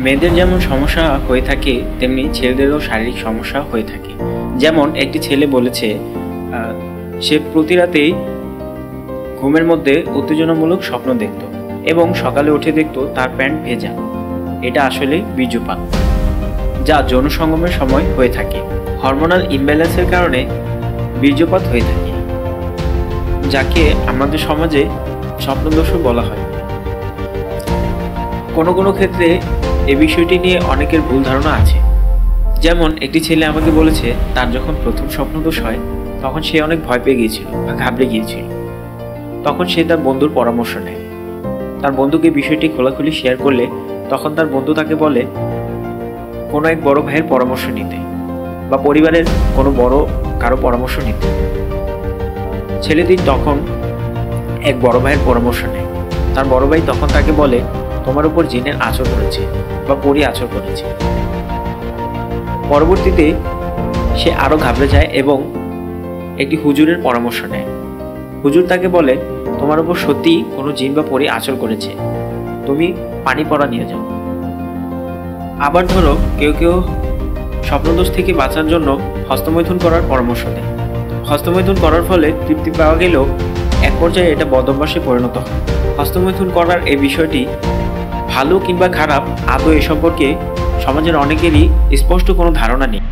মেয়েদের যেমন সমস্যা হয়ে থাকে তেমনি ছেলেদেরও শারীরিক সমস্যা হয়ে থাকে। যেমন একটি ছেলে বলেছে সে প্রতি রাতেই ঘুমের মধ্যে উত্তেজনামূলক স্বপ্ন দেখত এবং সকালে উঠে দেখত তার প্যান্ট ভেজা। এটা আসলে বীর্যপাত, যা যৌন সঙ্গমের সময় হয়ে থাকে। হরমোনাল ইমব্যালেন্সের কারণে বীর্যপাত হয়ে থাকে, যাকে আমাদের সমাজে স্বপ্নদোষও বলা হয়। কোনো কোনো ক্ষেত্রে এই বিষয়টি নিয়ে অনেকের ভুল ধারণা আছে। যেমন একটি ছেলে আমাকে বলেছে তার যখন প্রথম স্বপ্নদোষ হয় তখন সে অনেক ভয় পেয়ে গিয়েছিল বা ঘাবড়ে গিয়েছিল। তখন সে তার বন্ধুর পরামর্শ নেয়। তার বন্ধুকে বিষয়টি খোলাখুলি শেয়ার করলে তখন তার বন্ধু তাকে বলে কোনো এক বড় ভাইয়ের পরামর্শ নিতে বা পরিবারের কোনো বড় কারো পরামর্শ নিতে। ছেলেটি তখন এক বড় ভাইয়ের পরামর্শ নেয়। তার বড় ভাই তখন তাকে বলে তোমার উপর জিনের আঁচড় করেছে বা পরী আঁচড় করেছে। পরবর্তীতে সে আরো ঘাবড়ে যায় এবং একটি হুজুরের পরামর্শ নেয়। হুজুর তাকে বলে তোমার উপর সত্যি কোনো জিন বা পরী আঁচড় করেছে, তুমি পানি পড়া নিয়ে যাও। আবার ধরো কেউ কেউ স্বপ্নদোষ থেকে বাঁচার জন্য হস্তমৈথুন করার পরামর্শ দেয়। হস্তমৈথুন করার ফলে তৃপ্তি পাওয়া গেলেও এক পর্যায়ে এটা বদভ্যাসে পরিণত হয়। হস্তমৈথুন করার এই বিষয়টি ভালো কিংবা খারাপ আদৌ এ সম্পর্কে সমাজের অনেকেরই স্পষ্ট কোনো ধারণা নেই।